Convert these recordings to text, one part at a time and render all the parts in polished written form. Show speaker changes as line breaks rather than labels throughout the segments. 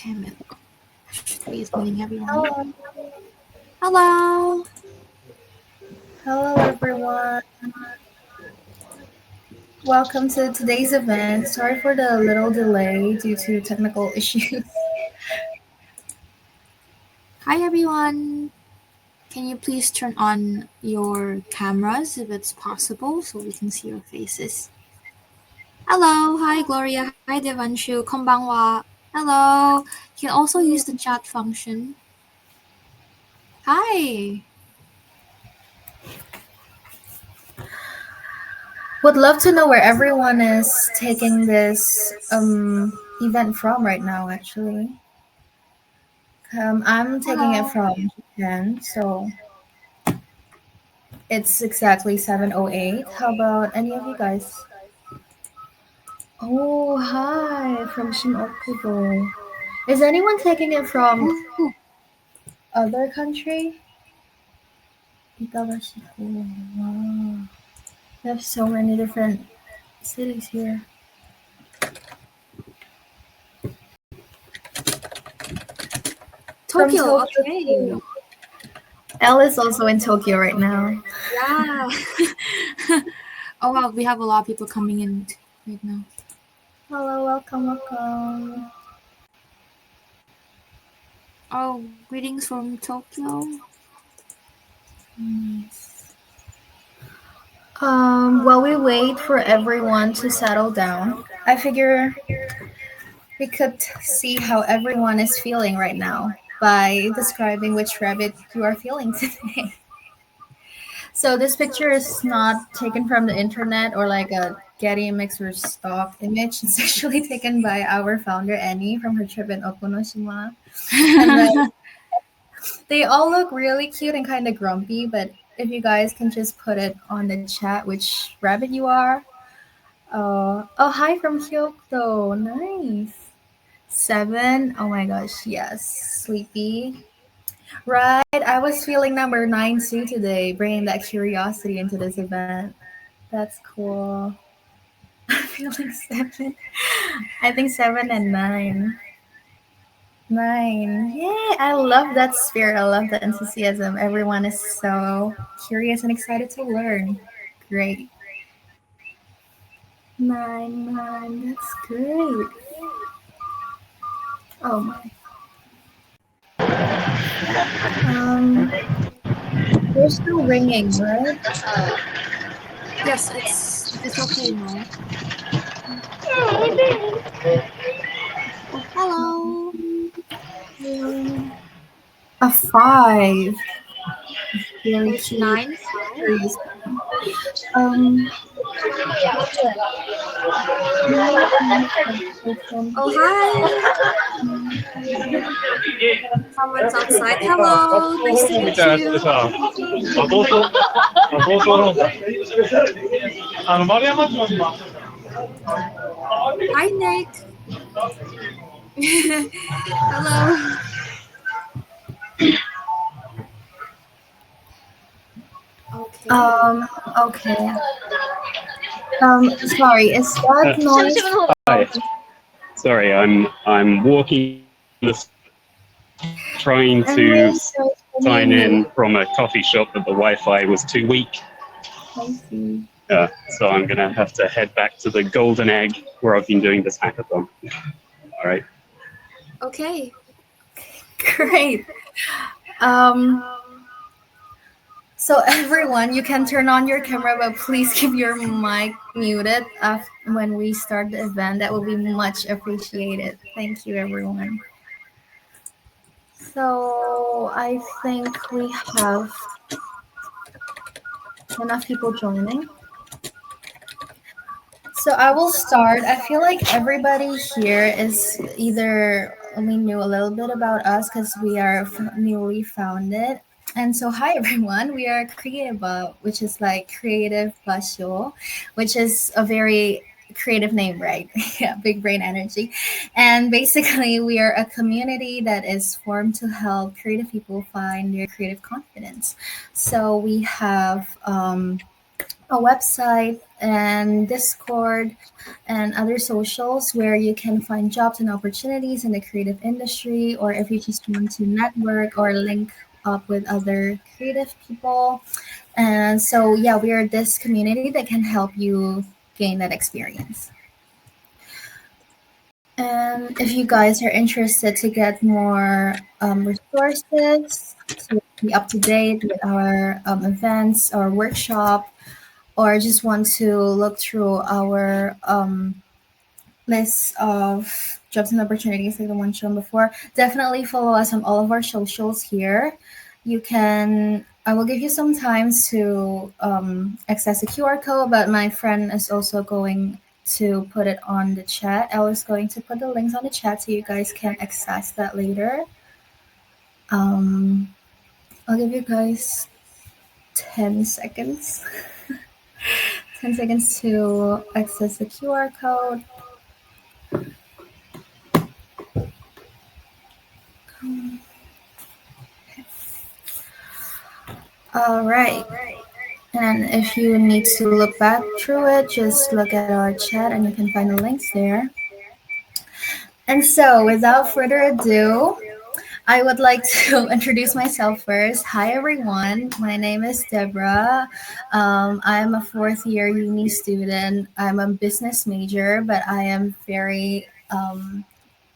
Camille. Please meeting everyone.
Hello.
Hello.
Hello, everyone. Welcome to today's event. Sorry for the little delay due to technical issues.
Hi, everyone. Can you please turn on your cameras if it's possible so we can see your faces? Hello. Hi, Gloria. Hi, Devanshu. Konbanwa. Hello. You can also use the chat function. Hi.
Would love to know where everyone is taking this event from right now, actually. I'm taking it from Japan, so it's exactly 7:08. How about any of you guys? Oh, hi, from Shimokubo. Is anyone taking it from other country? Itagashi. Wow. We have so many different cities here.
Tokyo. Okay.
Elle is also in Tokyo right now.
Yeah. Oh, wow. We have a lot of people coming in right now.
Hello, welcome.
Oh, greetings from Tokyo.
Nice. While we wait for everyone to settle down, I figure we could see how everyone is feeling right now by describing which rabbit you are feeling today. So this picture is not taken from the internet or like a Getty Images or stock image. It's actually taken by our founder Annie from her trip in Okunoshima. And then they all look really cute and kind of grumpy, but if you guys can just put it on the chat which rabbit you are. Oh, hi from Kyoto. Nice. 7. Oh my gosh, yes. Sleepy. Right. I was feeling number 9 too today, bringing that curiosity into this event. That's cool. I'm feeling 7. I think 7 and 9. 9. Yay! I love that spirit. I love the enthusiasm. Everyone is so curious and excited to learn. Great. 9. That's great. Oh my. We're still ringing, right?
Yes, it's okay now. Oh, hello.
A 5. Very
It's
cute.
9. Oh, hi. Someone's outside. Hello. Nice to meet you. Hi, Nick. Hello. Okay.
Okay. Sorry, is that noise?
Hi. Sorry, I'm walking, trying to sign in from a coffee shop, but the Wi-Fi was too weak.
I see.
So I'm gonna have to head back to the Golden Egg where I've been doing this hackathon. All right.
Okay.
Great. So everyone, you can turn on your camera, but please keep your mic muted when we start the event. That will be much appreciated. Thank you, everyone. So I think we have enough people joining. So I will start. I feel like everybody here is either only knew a little bit about us because we are newly founded. And so, hi everyone. We are Creaba, which is like creative plus show, which is a very creative name, right? Yeah, big brain energy. And basically, we are a community that is formed to help creative people find their creative confidence. So we have a website and Discord and other socials where you can find jobs and opportunities in the creative industry, or if you just want to network or link up with other creative people. And so, yeah, we are this community that can help you gain that experience. And if you guys are interested to get more resources to be up to date with our events or workshop, or just want to look through our list of jobs and opportunities like the one shown before, definitely follow us on all of our socials here. You can, I will give you some time to access the QR code, but my friend is also going to put it on the chat. I was going to put the links on the chat so you guys can access that later. I'll give you guys 10 seconds. 10 seconds to access the QR code. All right. And if you need to look back through it, just look at our chat and you can find the links there. And so, without further ado, I would like to introduce myself first. Hi, everyone. My name is Deborah. I'm a fourth year uni student. I'm a business major, but I am very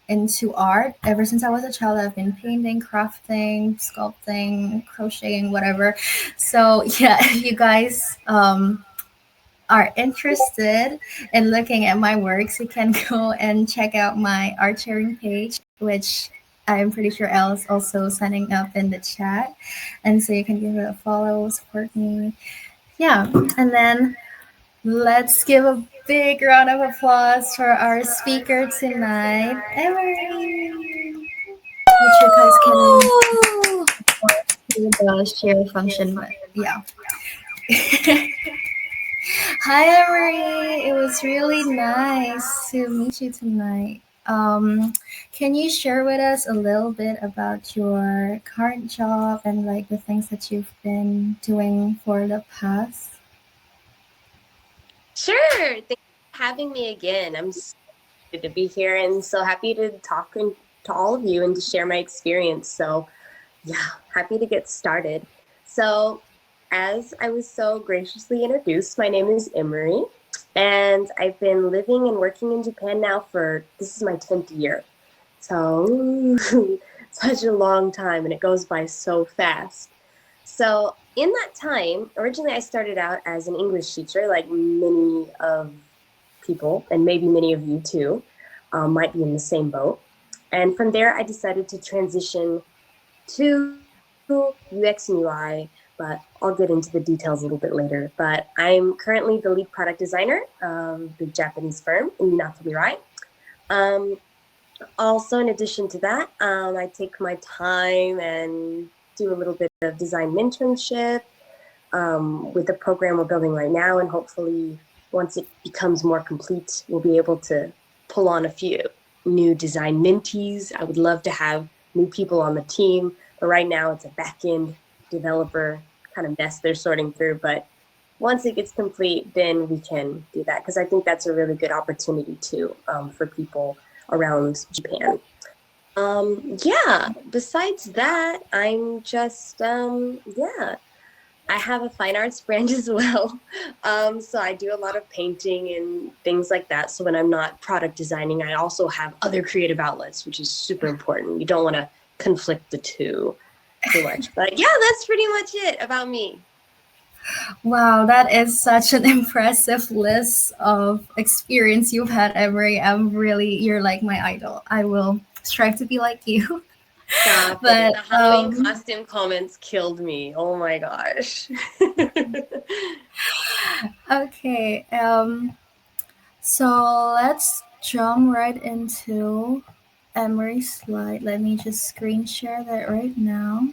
into art. Ever since I was a child, I've been painting, crafting, sculpting, crocheting, whatever. So, yeah, if you guys are interested in looking at my works, you can go and check out my art sharing page, which I'm pretty sure Elle's also signing up in the chat. And so you can give it a follow, support me. Yeah. And then let's give a big round of applause for our speaker tonight, Emory. Which you guys can do the share function, but yeah. Hi, Emory. It was really nice to meet you tonight. Can you share with us a little bit about your current job and like the things that you've been doing for the past?
Sure. Thanks for having me again. I'm so excited to be here and so happy to talk to all of you and to share my experience. So, yeah, happy to get started. So, as I was so graciously introduced, my name is Emory, and I've been living and working in Japan now for this is my 10th year. So, such a long time, and it goes by so fast. So in that time, originally I started out as an English teacher, like many of people, and maybe many of you too, might be in the same boat. And from there, I decided to transition to UX and UI, but I'll get into the details a little bit later. But I'm currently the lead product designer of the Japanese firm, EÄTart. Also, in addition to that, I take my time and do a little bit of design mentorship with the program we're building right now. And hopefully, once it becomes more complete, we'll be able to pull on a few new design mentees. I would love to have new people on the team, but right now it's a back-end developer kind of mess they're sorting through. But once it gets complete, then we can do that, because I think that's a really good opportunity too for people around Japan. Yeah, besides that, I'm just, yeah, I have a fine arts brand as well. So I do a lot of painting and things like that. So when I'm not product designing, I also have other creative outlets, which is super important. You don't want to conflict the two too much. But yeah, that's pretty much it about me.
Wow, that is such an impressive list of experience you've had, Emory. You're like my idol. I will strive to be like you.
Stop it.
But
The Halloween costume comments killed me. Oh my gosh.
okay, so let's jump right into Emory's slide. Let me just screen share that right now.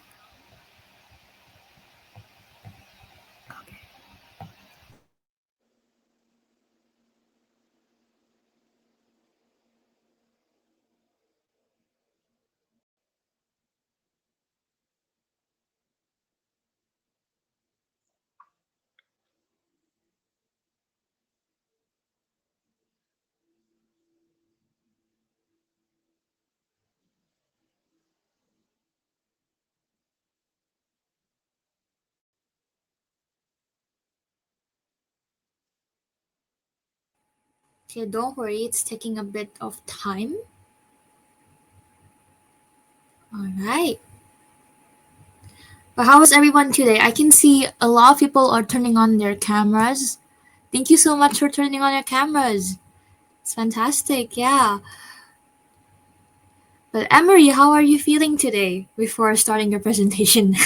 Okay, don't worry, it's taking a bit of time. All right. But how is everyone today? I can see a lot of people are turning on their cameras. Thank you so much for turning on your cameras. It's fantastic, yeah. But Emory, how are you feeling today before starting your presentation?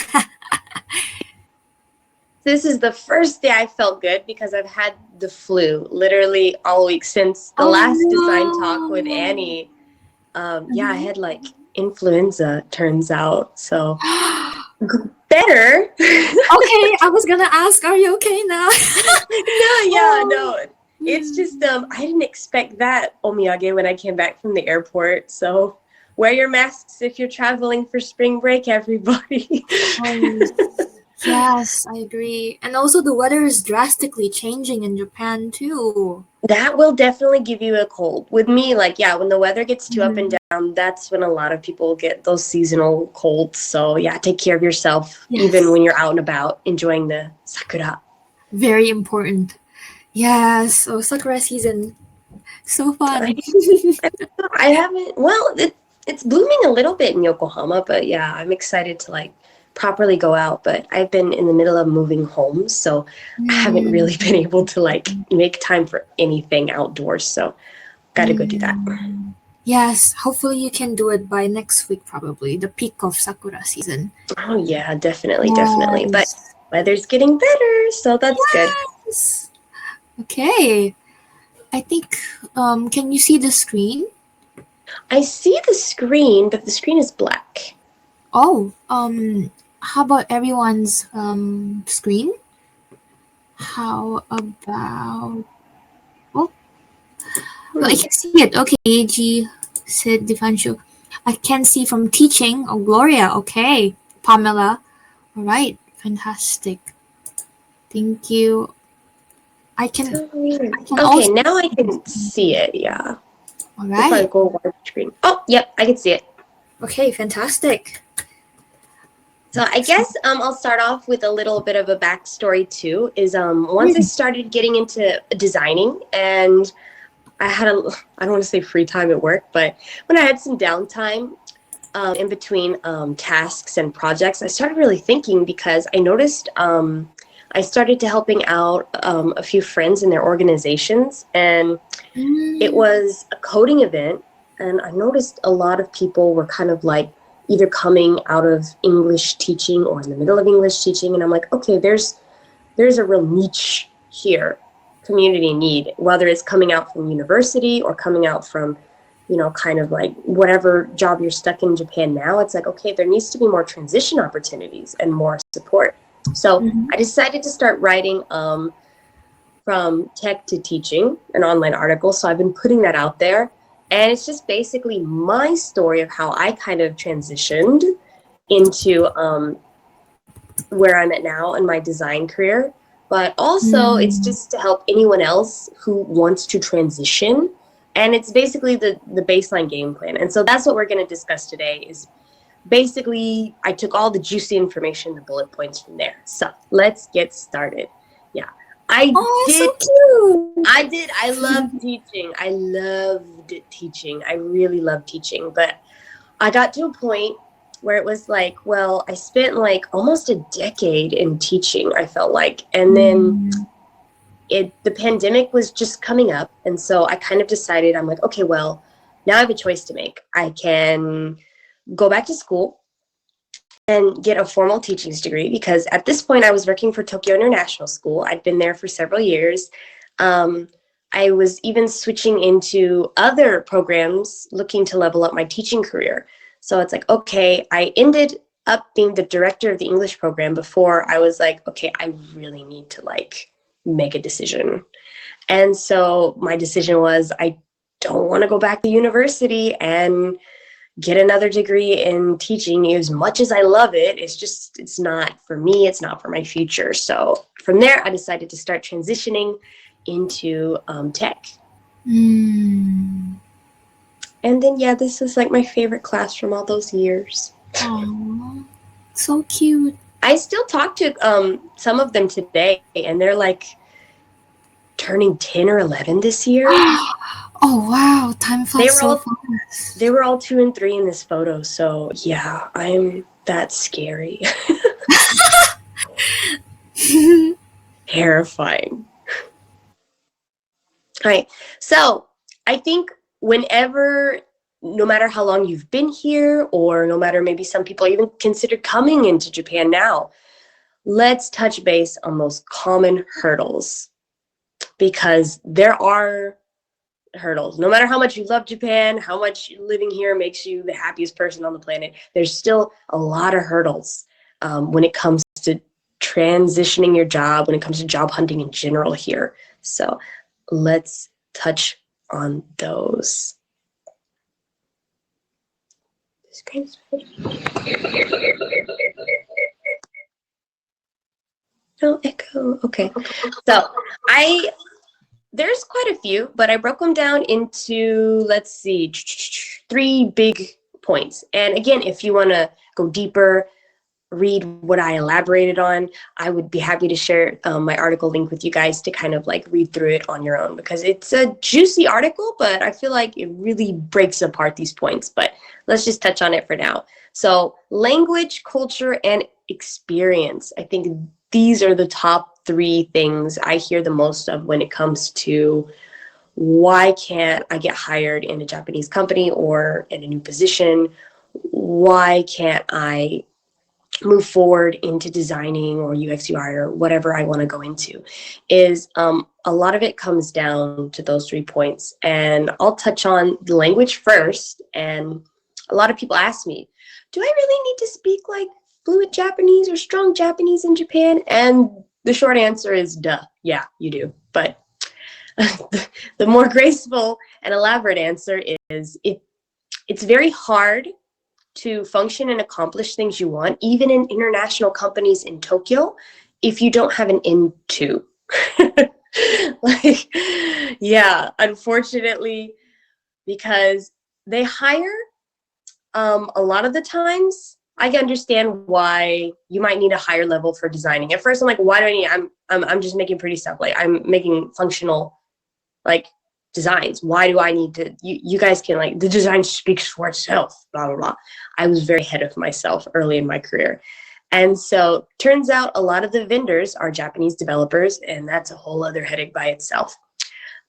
This is the first day I felt good because I've had the flu literally all week since the last design talk with Annie. Yeah, I had like influenza, turns out. So better.
Okay, I was gonna ask, are you okay now?
No. It's just I didn't expect that omiyage when I came back from the airport. So wear your masks if you're traveling for spring break, everybody.
Yes, I agree. And also the weather is drastically changing in Japan too.
That will definitely give you a cold. With me, like, yeah, when the weather gets too up and down, that's when a lot of people get those seasonal colds. So yeah, take care of yourself, even when you're out and about enjoying the sakura.
Very important. Yes, oh, sakura season. So fun.
I haven't, well, it's blooming a little bit in Yokohama, but yeah, I'm excited to like properly go out, but I've been in the middle of moving homes, so I haven't really been able to like make time for anything outdoors, so gotta go do that.
Yes, hopefully you can do it by next week, probably the peak of sakura season.
Oh yeah, definitely. But weather's getting better, so that's good.
Okay, I think can you see the screen?
I see the screen, but the screen is black.
Oh, how about everyone's screen? How about I can see it. Okay, G said Difanshu. I can see from teaching. Oh, Gloria. Okay, Pamela. All right, fantastic. Thank you. I can
Okay,
also,
now I can see it. Yeah.
all
If I
right.
go wide screen. Oh, yep, I can see it.
Okay, fantastic.
So I guess I'll start off with a little bit of a backstory too. Is once I started getting into designing and I had I don't want to say free time at work, but when I had some downtime in between tasks and projects, I started really thinking because I noticed I started to helping out a few friends in their organizations, and it was a coding event, and I noticed a lot of people were kind of like either coming out of English teaching or in the middle of English teaching, and I'm like, okay, there's a real niche here, community need, whether it's coming out from university or coming out from, you know, kind of like whatever job you're stuck in Japan now. It's like, okay, there needs to be more transition opportunities and more support. So I decided to start writing from tech to teaching, an online article. So I've been putting that out there. And it's just basically my story of how I kind of transitioned into where I'm at now in my design career. But also it's just to help anyone else who wants to transition. And it's basically the baseline game plan. And so that's what we're going to discuss today is basically I took all the juicy information, the bullet points from there. So let's get started. Yeah. I loved teaching. I loved teaching. I really loved teaching. But I got to a point where it was like, well, I spent like almost a decade in teaching, I felt like. And then the pandemic was just coming up. And so I kind of decided, I'm like, okay, well, now I have a choice to make. I can go back to school and get a formal teaching's degree, because at this point I was working for Tokyo International School. I'd been there for several years. I was even switching into other programs looking to level up my teaching career. So it's like, okay, I ended up being the director of the English program before I was like, okay, I really need to like make a decision. And so my decision was I don't want to go back to university and get another degree in teaching. As much as I love it, it's not for me, it's not for my future. So from there, I decided to start transitioning into tech. And then, yeah, this is like my favorite class from all those years.
Aww, so cute.
I still talk to some of them today, and they're like turning 10 or 11 this year.
Oh wow, time flies so fast.
They were all 2 and 3 in this photo, so yeah, that's scary. Terrifying. All right, so I think whenever, no matter how long you've been here, or no matter maybe some people even consider coming into Japan now, let's touch base on those common hurdles, because there are hurdles. No matter how much you love Japan, how much living here makes you the happiest person on the planet, there's still a lot of hurdles when it comes to transitioning your job, when it comes to job hunting in general here. So let's touch on those. No echo. Okay. So there's quite a few, but I broke them down into, let's see, 3 big points. And again, if you want to go deeper, read what I elaborated on, I would be happy to share my article link with you guys to kind of like read through it on your own, because it's a juicy article, but I feel like it really breaks apart these points. But let's just touch on it for now. So language, culture, and experience. I think these are the top 3 things I hear the most of when it comes to why can't I get hired in a Japanese company or in a new position? Why can't I move forward into designing or UX UI or whatever I want to go into? Is a lot of it comes down to those 3 points. And I'll touch on the language first. And a lot of people ask me, do I really need to speak like fluent Japanese or strong Japanese in Japan? And the short answer is duh. Yeah, you do. But the more graceful and elaborate answer is it's very hard to function and accomplish things you want, even in international companies in Tokyo, if you don't have an N2. Like, yeah, unfortunately, because they hire a lot of the times. I can understand why you might need a higher level for designing. At first, I'm like, why do I need? I'm just making pretty stuff. Like, I'm making functional, like, designs. Why do I need to? You guys can, like, the design speaks for itself. Blah blah blah. I was very ahead of myself early in my career, and so turns out a lot of the vendors are Japanese developers, and that's a whole other headache by itself.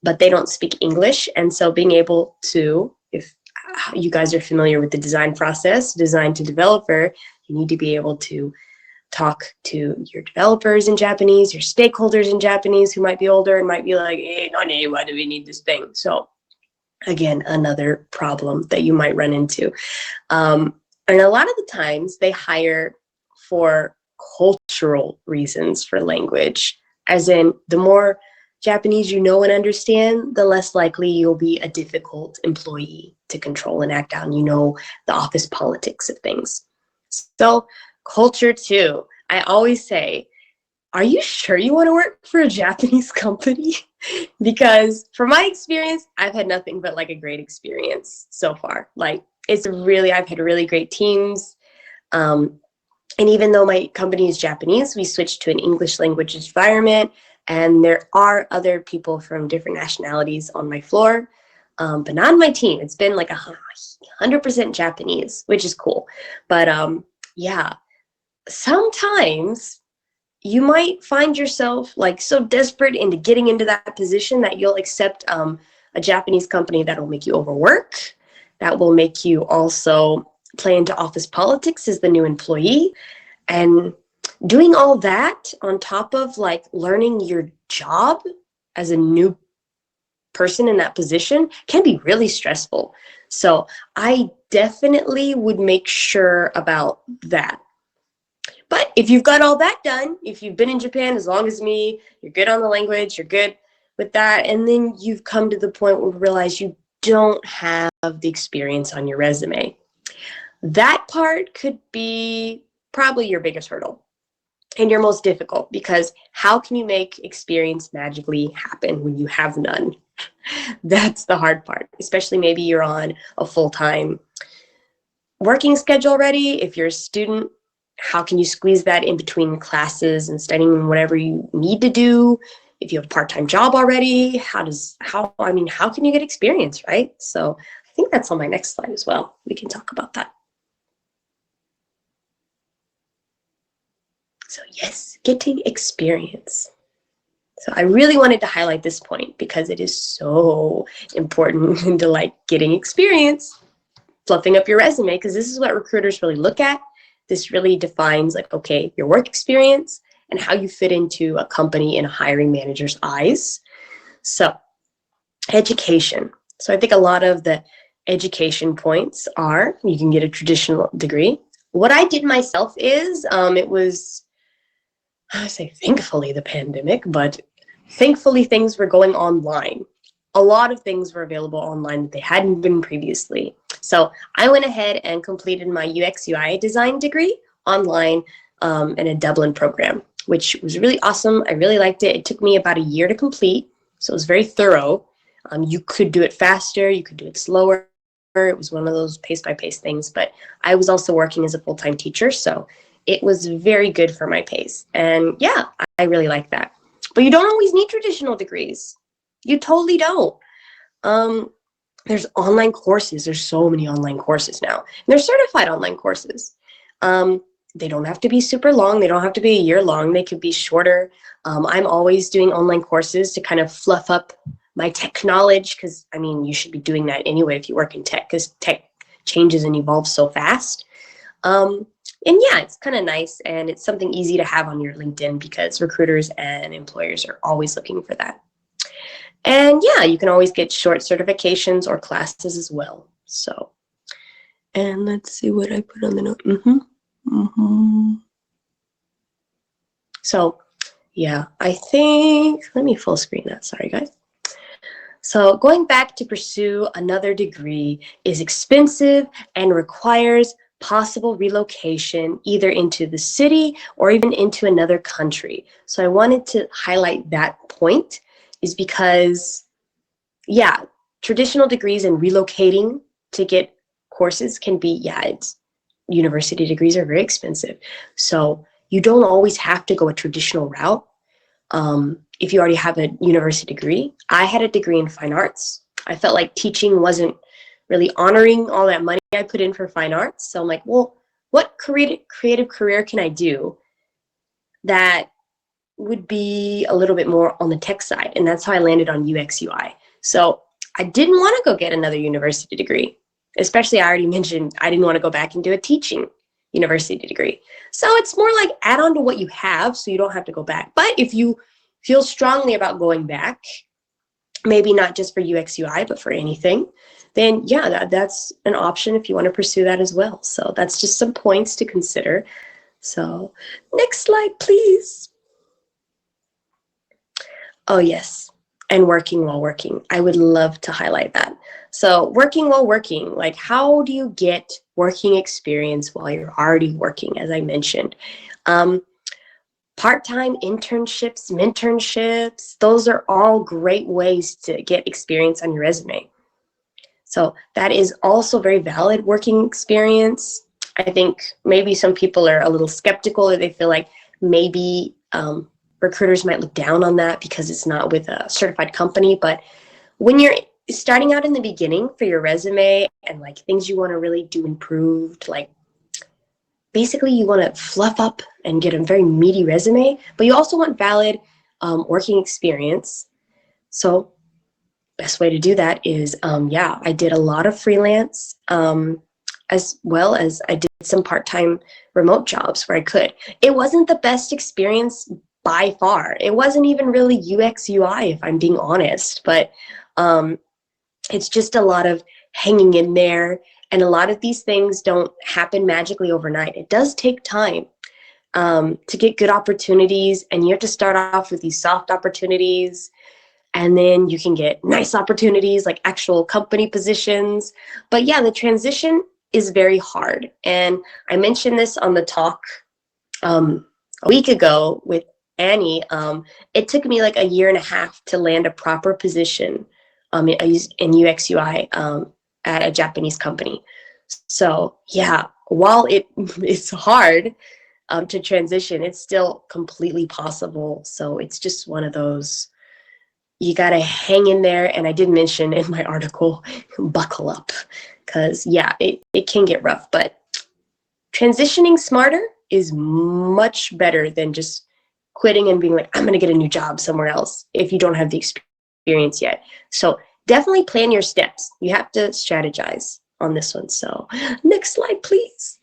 But they don't speak English, and so being able to, if you guys are familiar with the design process, design to developer, you need to be able to talk to your developers in Japanese, your stakeholders in Japanese who might be older and might be like, hey, Nani, why do we need this thing? So again, another problem that you might run into. And a lot of the times they hire for cultural reasons for language, as in the more Japanese you know and understand, the less likely you'll be a difficult employee to control and act out. You know the office politics of things. So culture too. I always say, are you sure you want to work for a Japanese company? Because from my experience, I've had nothing but like a great experience so far. Like I've had really great teams. And even though my company is Japanese, we switched to an English language environment. And there are other people from different nationalities on my floor, but not on my team. It's been like 100% Japanese, which is cool. But yeah, sometimes you might find yourself like so desperate into getting into that position that you'll accept a Japanese company that will make you overwork, that will make you also play into office politics as the new employee. And doing all that on top of like learning your job as a new person in that position can be really stressful. So I definitely would make sure about that. But if you've got all that done, if you've been in Japan as long as me, you're good on the language, you're good with that, and then you've come to the point where you realize you don't have the experience on your resume, that part could be probably your biggest hurdle and your most difficult, because how can you make experience magically happen when you have none? That's the hard part, especially maybe you're on a full-time working schedule already. If you're a student, how can you squeeze that in between classes and studying whatever you need to do? if you have a part-time job already, how can you get experience, right? So I think that's on my next slide as well. We can talk about that. So yes, getting experience. So I really wanted to highlight this point because it is so important to like getting experience, fluffing up your resume, because this is what recruiters really look at. This really defines like, okay, your work experience and how you fit into a company in a hiring manager's eyes. So education. So I think a lot of the education points are, you can get a traditional degree. What I did myself is, it was, I say thankfully the pandemic, but thankfully things were going online. A lot of things were available online that they hadn't been previously. So I went ahead and completed my UX UI design degree online in a Dublin program, which was really awesome. I really liked it. It took me about a year to complete, so it was very thorough. You could do it faster, you could do it slower. It was one of those pace-by-pace things, but I was also working as a full-time teacher, so it was very good for my pace. And yeah, I really like that. But you don't always need traditional degrees. You totally don't. There's online courses. There's so many online courses now. And they're certified online courses. They don't have to be super long. They don't have to be a year long. They could be shorter. I'm always doing online courses to kind of fluff up my tech knowledge, because I mean, you should be doing that anyway if you work in tech, because tech changes and evolves so fast. And yeah, it's kind of nice, and it's something easy to have on your LinkedIn because recruiters and employers are always looking for that. And yeah, you can always get short certifications or classes as well. So, and let's see what I put on the note. So yeah, I think, let me full screen that, sorry guys. So going back to pursue another degree is expensive and requires possible relocation either into the city or even into another country. So I wanted to highlight that point, is because, yeah, traditional degrees and relocating to get courses can be, university degrees are very expensive. So you don't always have to go a traditional route. If you already have a university degree. I had a degree in fine arts. I felt like teaching wasn't really honoring all that money I put in for fine arts. So I'm like, well, what creative career can I do that would be a little bit more on the tech side? And that's how I landed on UX UI. So I didn't want to go get another university degree, especially I already mentioned I didn't want to go back and do a teaching university degree. So it's more like add on to what you have so you don't have to go back. But if you feel strongly about going back, maybe not just for UX UI, but for anything, then yeah, that's an option if you want to pursue that as well. So that's just some points to consider. So next slide, please. Oh yes, and working while working. I would love to highlight that. So working while working, like how do you get working experience while you're already working, as I mentioned? Part-time internships, mentorships, those are all great ways to get experience on your resume. So that is also very valid working experience. I think maybe some people are a little skeptical, or they feel like maybe recruiters might look down on that because it's not with a certified company. But when you're starting out in the beginning for your resume and like things you want to really do improved, like basically you want to fluff up and get a very meaty resume, but you also want valid working experience. So best way to do that is, I did a lot of freelance as well as I did some part-time remote jobs where I could. It wasn't the best experience by far. It wasn't even really UX UI, if I'm being honest, but it's just a lot of hanging in there. And a lot of these things don't happen magically overnight. It does take time to get good opportunities, and you have to start off with these soft opportunities, and then you can get nice opportunities like actual company positions. But yeah, the transition is very hard. And I mentioned this on the talk a week ago with Annie. It took me like a year and a half to land a proper position in UX UI at a Japanese company. So yeah, while it's hard, to transition, it's still completely possible. So it's just one of those, you got to hang in there. And I did mention in my article, buckle up, because yeah, it can get rough, but transitioning smarter is much better than just quitting and being like, I'm going to get a new job somewhere else if you don't have the experience yet. So definitely plan your steps. You have to strategize on this one. So next slide, please.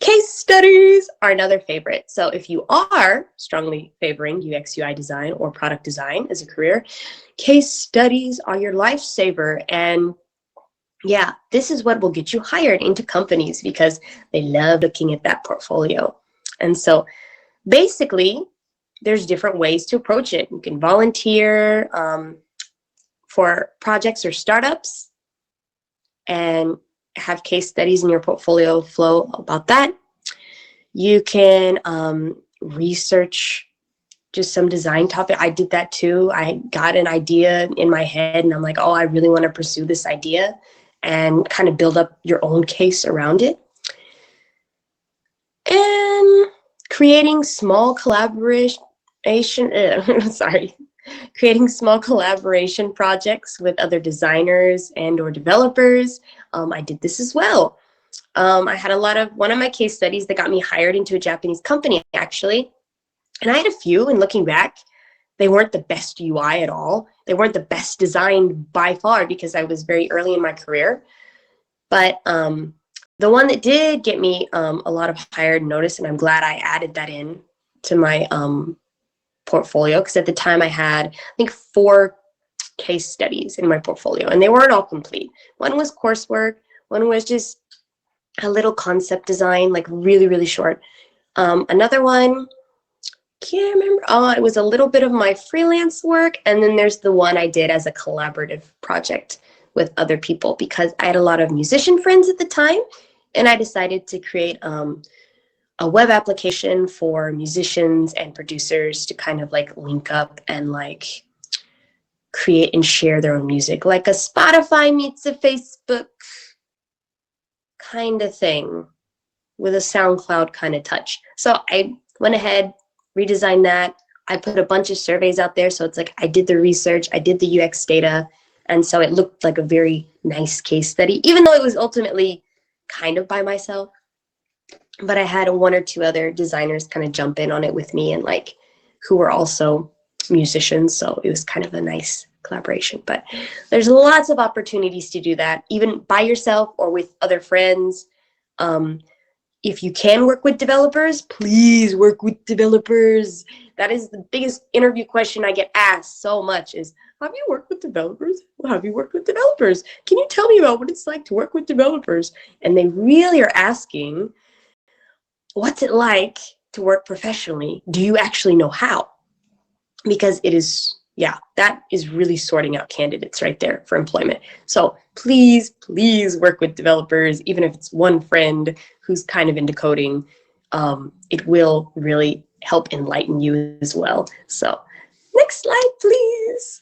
Case studies are another favorite. So if you are strongly favoring UX UI design or product design as a career, case studies are your lifesaver. And yeah, this is what will get you hired into companies because they love looking at that portfolio. And so basically, there's different ways to approach it. You can volunteer for projects or startups and have case studies in your portfolio flow about that. You can research just some design topic. I did that too. I got an idea in my head and I'm like, oh, I really want to pursue this idea, and kind of build up your own case around it. And creating small collaboration projects with other designers and or developers. I did this as well. I had one of my case studies that got me hired into a Japanese company, actually. And I had a few, and looking back, they weren't the best UI at all. They weren't the best designed by far because I was very early in my career. But the one that did get me a lot of hired notice, and I'm glad I added that in to my portfolio, because at the time I had, I think, 4 case studies in my portfolio, and they weren't all complete. One was coursework, one was just a little concept design, like really, really short. Another one, can't remember. Oh, it was a little bit of my freelance work, and then there's the one I did as a collaborative project with other people because I had a lot of musician friends at the time, and I decided to create a web application for musicians and producers to kind of like link up and like create and share their own music, like a Spotify meets a Facebook kind of thing with a SoundCloud kind of touch. So I went ahead, redesigned that. I put a bunch of surveys out there. So it's like I did the research, I did the UX data. And so it looked like a very nice case study, even though it was ultimately kind of by myself. But I had 1 or 2 other designers kind of jump in on it with me, and like who were also musicians. So it was kind of a nice collaboration. But there's lots of opportunities to do that, even by yourself or with other friends. If you can work with developers, please work with developers. That is the biggest interview question I get asked so much is, have you worked with developers? Well, have you worked with developers? Can you tell me about what it's like to work with developers? And they really are asking, what's it like to work professionally? Do you actually know how? Because it is, yeah, that is really sorting out candidates right there for employment. So please, please work with developers, even if it's one friend who's kind of into coding. It will really help enlighten you as well. So next slide, please.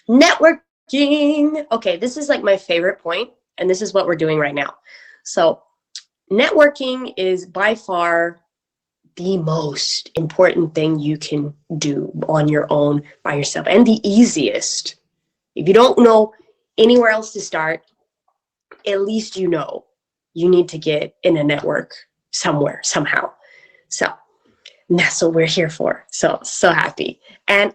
Networking. Okay, this is like my favorite point, and this is what we're doing right now. So networking is by far the most important thing you can do on your own by yourself, and the easiest. If you don't know anywhere else to start, at least you know you need to get in a network somewhere, somehow. So that's what we're here for. So happy. And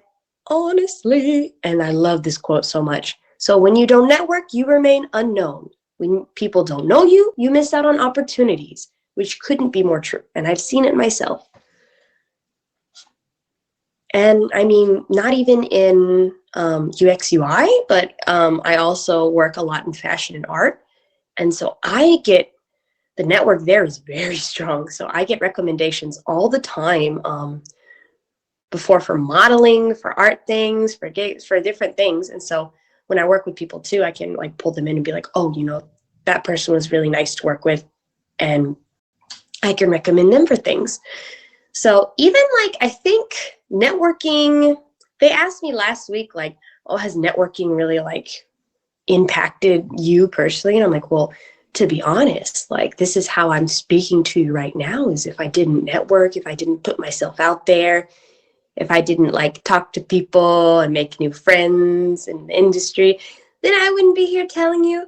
honestly, and I love this quote so much. So when you don't network, you remain unknown. When people don't know you, you miss out on opportunities, which couldn't be more true. And I've seen it myself. And I mean, not even in UX UI, but I also work a lot in fashion and art. And so the network there is very strong. So I get recommendations all the time before for modeling, for art things, for gigs, for different things. And so when I work with people too, I can like pull them in and be like, oh, you know, that person was really nice to work with, and I can recommend them for things. So even like, I think networking, they asked me last week, like, oh, has networking really like impacted you personally? And I'm like, well, to be honest, like this is how I'm speaking to you right now, is if I didn't network, if I didn't put myself out there, if I didn't like talk to people and make new friends in the industry, then I wouldn't be here telling you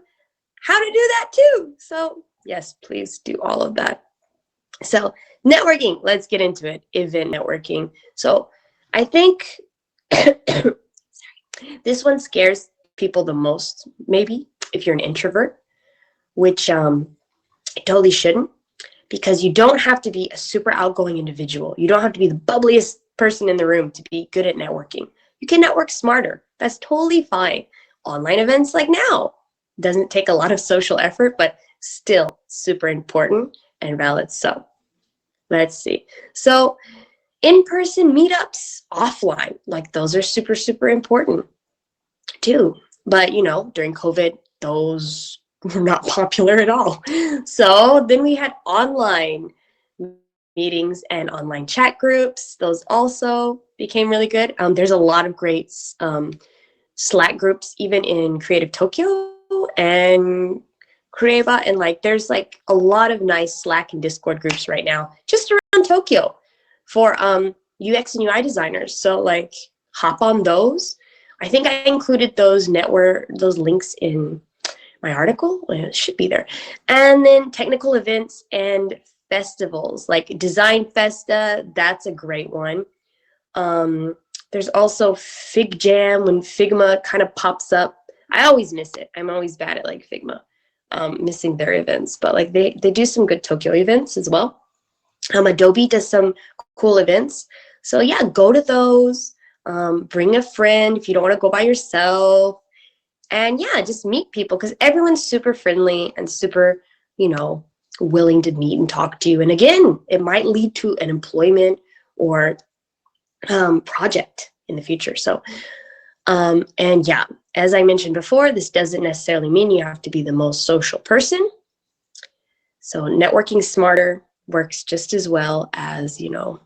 how to do that too. So yes, please do all of that. So networking, let's get into it. Event networking. So I think this one scares people the most, maybe if you're an introvert, which it totally shouldn't, because you don't have to be a super outgoing individual. You don't have to be the bubbliest person in the room to be good at networking. You can network smarter. That's totally fine. Online events like now doesn't take a lot of social effort, but still super important and valid. So let's see. So in-person meetups, offline, like those are super, super important too. But you know, during COVID, those were not popular at all. So then we had online meetings and online chat groups. Those also became really good. There's a lot of great Slack groups, even in Creative Tokyo and Creaba, and like there's like a lot of nice Slack and Discord groups right now just around Tokyo for UX and UI designers. So like hop on those. I think I included those links in my article. It should be there. And then technical events and festivals like Design Festa. That's a great one. There's also Fig Jam when Figma kind of pops up. I always miss it. I'm always bad at like Figma, missing their events, but like they do some good Tokyo events as well. Adobe does some cool events. So yeah, go to those, bring a friend if you don't want to go by yourself. And yeah, just meet people, because everyone's super friendly and super, you know, willing to meet and talk to you. And again, it might lead to an employment or project in the future. So, and yeah, as I mentioned before, this doesn't necessarily mean you have to be the most social person. So networking smarter works just as well as, you know,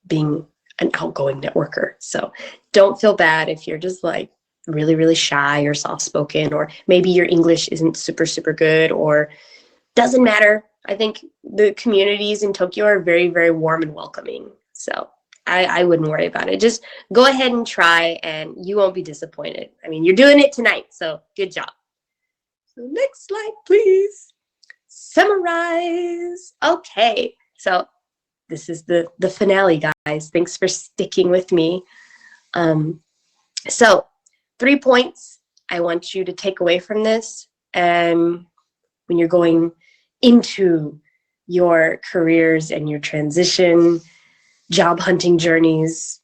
being an outgoing networker. So don't feel bad if you're just like really, really shy or soft-spoken, or maybe your English isn't super, super good, or doesn't matter. I think the communities in Tokyo are very, very warm and welcoming. So I wouldn't worry about it. Just go ahead and try and you won't be disappointed. I mean, you're doing it tonight, so good job. So next slide, please. Summarize. Okay, so this is the finale, guys. Thanks for sticking with me. So 3 points I want you to take away from this, and when you're going into your careers and your transition job hunting journeys,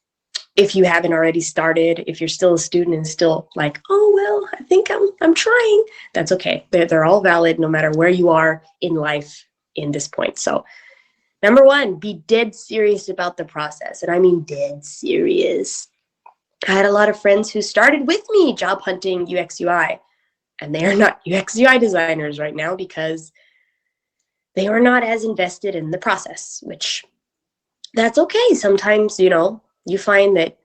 if you haven't already started, if you're still a student and still like, oh well, I think I'm trying, that's okay. They're all valid no matter where you are in life in this point. So number one, be dead serious about the process, and I mean dead serious. I had a lot of friends who started with me job hunting UX UI, and they are not UX UI designers right now because they are not as invested in the process, which that's okay. Sometimes, you know, you find that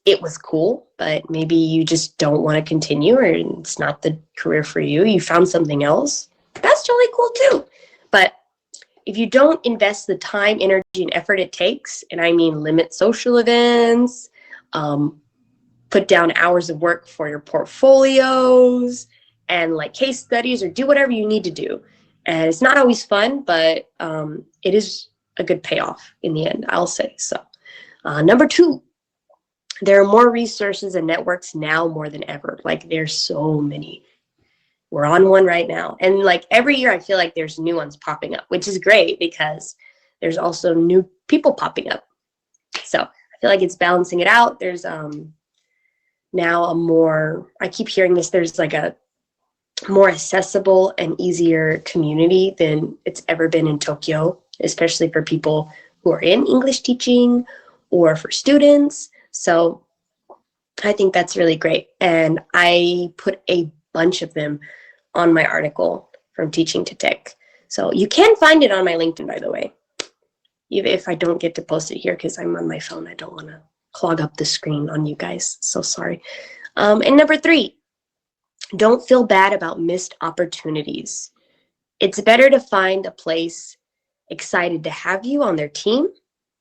it was cool, but maybe you just don't want to continue, or it's not the career for you. You found something else. That's totally cool too. But if you don't invest the time, energy, and effort it takes, and I mean limit social events, put down hours of work for your portfolios and like case studies, or do whatever you need to do. And it's not always fun, but it is a good payoff in the end, I'll say. So number two, there are more resources and networks now more than ever. Like there's so many. We're on one right now. And like every year I feel like there's new ones popping up, which is great because there's also new people popping up. So I feel like it's balancing it out. There's now a more, I keep hearing this, there's like a more accessible and easier community than it's ever been in Tokyo, especially for people who are in English teaching or for students. So I think that's really great. And I put a bunch of them on my article from Teaching to Tech. So you can find it on my LinkedIn, by the way, even if I don't get to post it here because I'm on my phone. I don't want to clog up the screen on you guys. So sorry. And number three, don't feel bad about missed opportunities. it's better to find a place excited to have you on their team,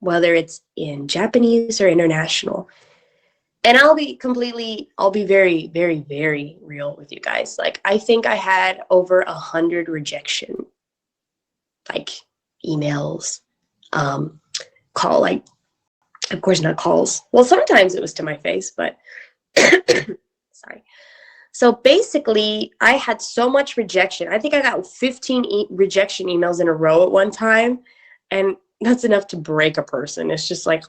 whether it's in Japanese or international. And I'll be very, very, very real with you guys. Like, I think I had over 100 rejection, like emails, call, like, of course not calls. Well, sometimes it was to my face, but sorry. So basically, I had so much rejection. I think I got 15 rejection emails in a row at one time. And that's enough to break a person. It's just like,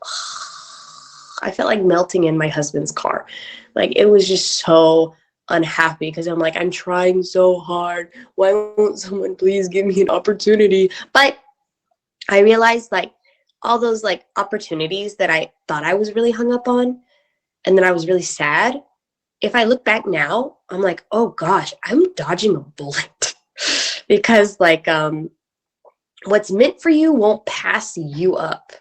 I felt like melting in my husband's car. Like, it was just so unhappy because I'm like, I'm trying so hard. Why won't someone please give me an opportunity? But I realized, like, all those like opportunities that I thought I was really hung up on and then I was really sad. If I look back now, I'm like, oh gosh, I'm dodging a bullet because like what's meant for you won't pass you up.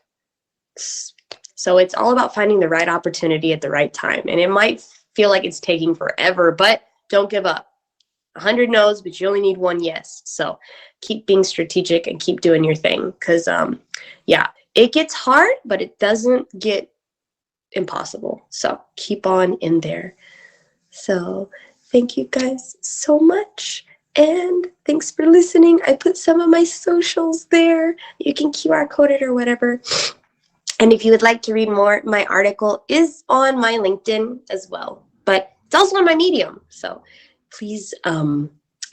So it's all about finding the right opportunity at the right time. And it might feel like it's taking forever, but don't give up. 100 no's, but you only need one yes. So keep being strategic and keep doing your thing. Because yeah, it gets hard, but it doesn't get impossible. So keep on in there. So thank you guys so much. And thanks for listening. I put some of my socials there. You can QR code it or whatever. And if you would like to read more, my article is on my LinkedIn as well. But it's also on my Medium. So please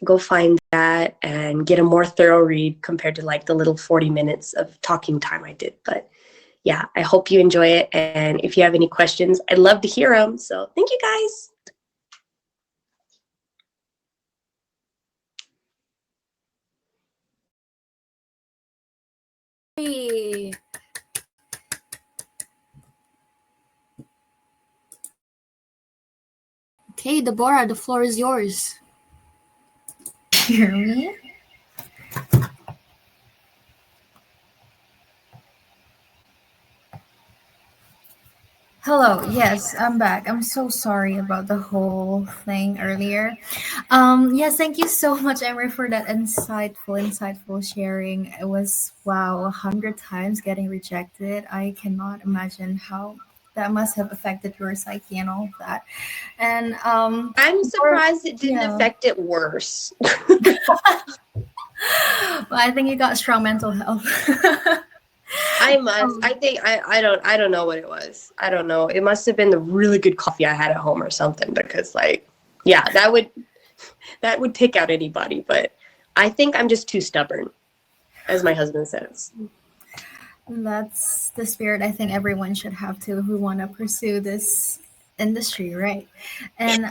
go find that and get a more thorough read compared to like the little 40 minutes of talking time I did. But yeah, I hope you enjoy it. And if you have any questions, I'd love to hear them. So thank you guys.
Hey. Okay, Deborah, the floor is yours.
Hear me? Hello, yes, I'm back. I'm so sorry about the whole thing earlier. Yes, thank you so much, Emory, for that insightful sharing. It was, wow, 100 times getting rejected. I cannot imagine how that must have affected your psyche and all of that. And
I'm surprised it didn't affect it worse.
Well, I think you got strong mental health.
I must. I think I don't know what it was. I don't know. It must have been the really good coffee I had at home or something, because like, yeah, that would take out anybody. But I think I'm just too stubborn, as my husband says.
That's the spirit I think everyone should have to who want to pursue this industry, right? And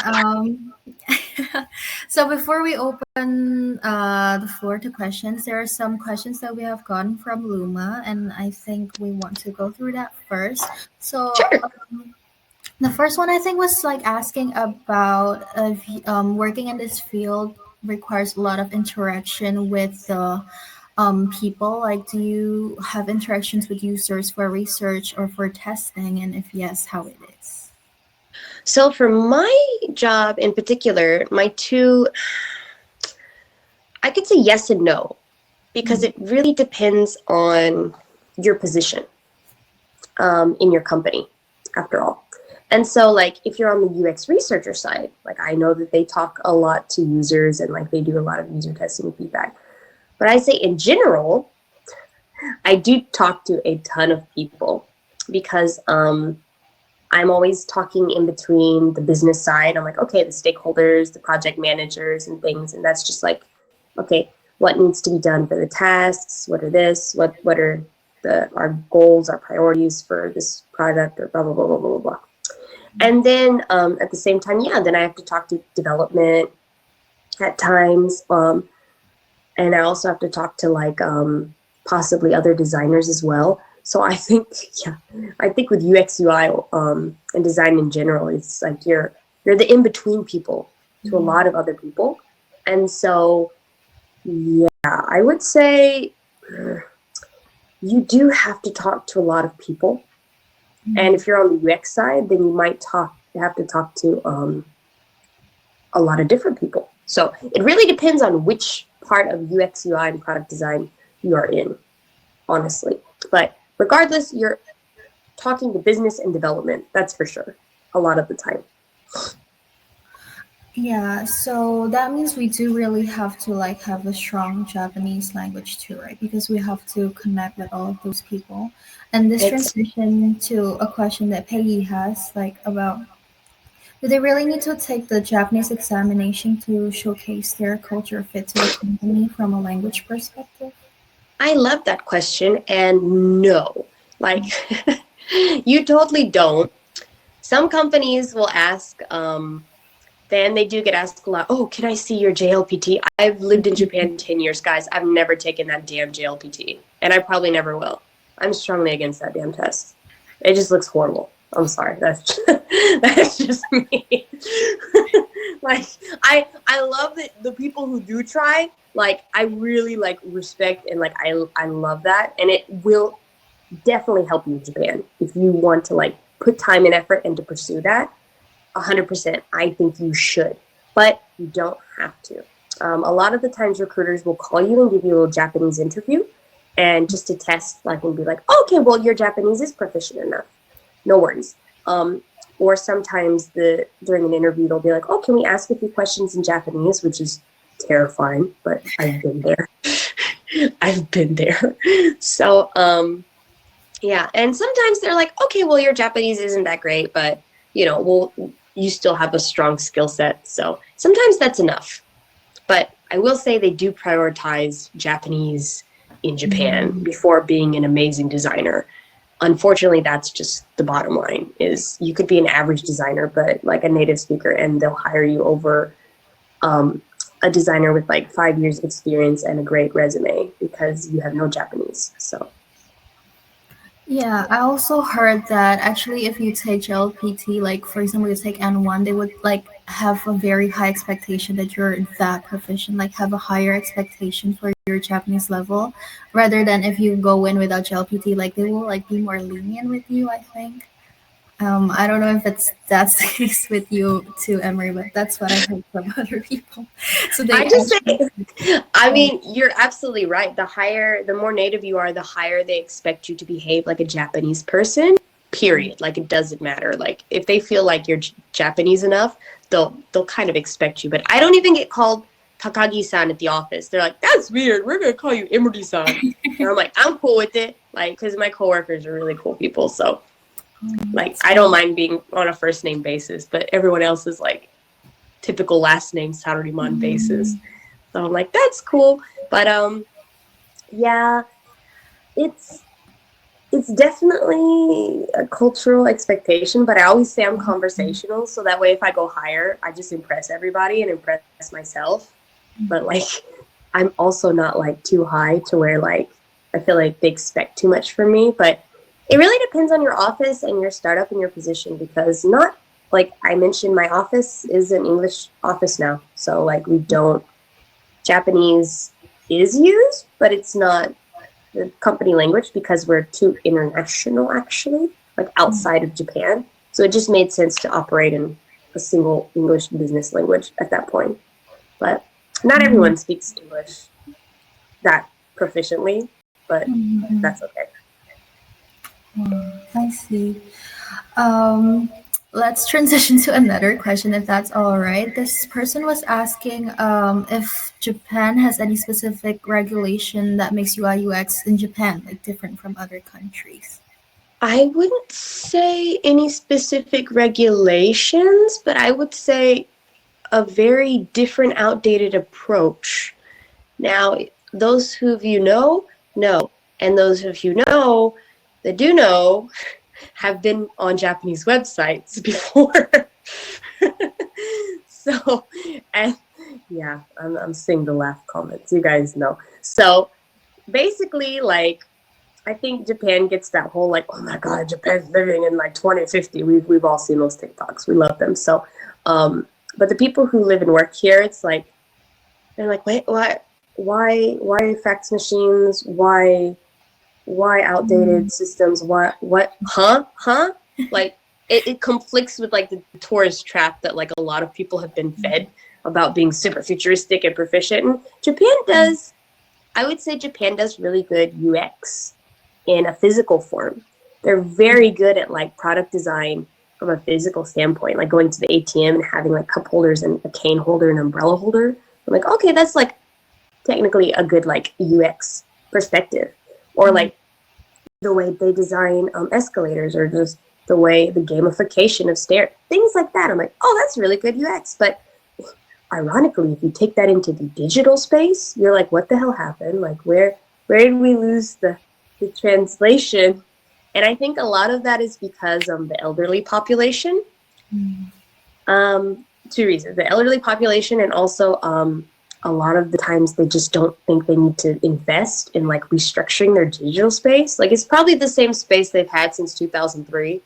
so before we open the floor to questions, there are some questions that we have gotten from Luma, and I think we want to go through that first. So
Sure.
The first one I think was like asking about working in this field requires a lot of interaction with the people. Like, do you have interactions with users for research or for testing? And if yes, how it is?
So for my job in particular, my two, I could say yes and no, because it really depends on your position in your company, after all. And so like, if you're on the UX researcher side, like I know that they talk a lot to users and like they do a lot of user testing and feedback. But I say in general, I do talk to a ton of people because I'm always talking in between the business side. I'm like, okay, the stakeholders, the project managers and things. And that's just like, okay, what needs to be done for the tasks? What are this? What are our goals, our priorities for this product, or blah, blah, blah, blah, blah, blah. And then at the same time, yeah, then I have to talk to development at times. And I also have to talk to like possibly other designers as well. So I think, yeah, I think with UX, UI, and design in general, it's like you're the in-between people to a lot of other people. And so, yeah, I would say you do have to talk to a lot of people. And if you're on the UX side, then you might have to talk to a lot of different people. So it really depends on which part of UX, UI, and product design you are in, honestly. But regardless, you're talking to business and development, that's for sure, a lot of the time.
Yeah, so that means we do really have to like have a strong Japanese language too, right? Because we have to connect with all of those people. And this transition to a question that Peggy has, like about, do they really need to take the Japanese examination to showcase their culture fit to the company from a language perspective?
I love that question, and no, like you totally don't. Some companies will ask, then they do get asked a lot, oh, can I see your JLPT? I've lived in Japan 10 years, guys. I've never taken that damn JLPT, and I probably never will. I'm strongly against that damn test. It just looks horrible. I'm sorry. That's just me. Like, I love that the people who do try, like, I really, like, respect and, like, I love that. And it will definitely help you in Japan if you want to, like, put time and effort and to pursue that. 100%, I think you should, but you don't have to. A lot of the times recruiters will call you and give you a little Japanese interview, and just to test, like, and be like, okay, well, your Japanese is proficient enough. No worries. Or sometimes during an interview, they'll be like, oh, can we ask a few questions in Japanese, which is terrifying, but I've been there. I've been there. So, yeah, and sometimes they're like, okay, well, your Japanese isn't that great, but, you know, you still have a strong skill set. So sometimes that's enough. But I will say they do prioritize Japanese in Japan before being an amazing designer. Unfortunately, that's just the bottom line, is you could be an average designer, but like a native speaker, and they'll hire you over a designer with like 5 years of experience and a great resume because you have no Japanese. So.
Yeah, I also heard that actually if you take JLPT, like for example, you take N1, they would like have a very high expectation that you're that proficient, like have a higher expectation for your Japanese level, rather than if you go in without JLPT, like they will like be more lenient with you, I think. I don't know if that's the case with you too, Emory, but that's what I heard from other people. So they
I mean, you're absolutely right. The more native you are, the higher they expect you to behave like a Japanese person, period. Like, it doesn't matter. Like, if they feel like you're Japanese enough, they'll kind of expect you. But I don't even get called Takagi-san at the office. They're like, that's weird. We're going to call you Emory-san. And I'm like, I'm cool with it. Like, because my coworkers are really cool people. So, like, I don't mind being on a first name basis, but everyone else is like typical last name salaryman basis. So I'm like, that's cool. But yeah, it's definitely a cultural expectation, but I always say I'm conversational, so that way if I go higher, I just impress everybody and impress myself. But like, I'm also not like too high to where like I feel like they expect too much from me. But it really depends on your office and your startup and your position, because not like I mentioned, my office is an English office now. So like we don't, Japanese is used, but it's not the company language because we're too international actually, like outside of Japan. So it just made sense to operate in a single English business language at that point. But not everyone speaks English that proficiently, but that's okay.
I see. Let's transition to another question, if that's all right. This person was asking if Japan has any specific regulation that makes UI UX in Japan like different from other countries.
I wouldn't say any specific regulations, but I would say a very different, outdated approach. Now, those of you know, and those of you know that do know have been on Japanese websites before. So, and yeah, I'm seeing the laugh comments. You guys know. So basically, like, I think Japan gets that whole like, oh my God, Japan's living in like 2050. We've all seen those TikToks. We love them. So, but the people who live and work here, it's like, they're like, wait, why fax machines? Why outdated systems? What, huh? Like, it conflicts with like the tourist trap that like a lot of people have been fed about being super futuristic and proficient. And Japan does, I would say Japan does really good UX in a physical form. They're very good at like product design from a physical standpoint, like going to the ATM and having like cup holders and a cane holder and umbrella holder. I'm like, okay, that's like technically a good like UX perspective. Or like the way they design escalators, or just the way the gamification of stairs, things like that. I'm like, oh, that's really good UX. But ironically, if you take that into the digital space, you're like, what the hell happened? Like, where did we lose the translation? And I think a lot of that is because the elderly population. Two reasons: the elderly population, and also a lot of the times they just don't think they need to invest in like restructuring their digital space. Like, it's probably the same space they've had since 2003.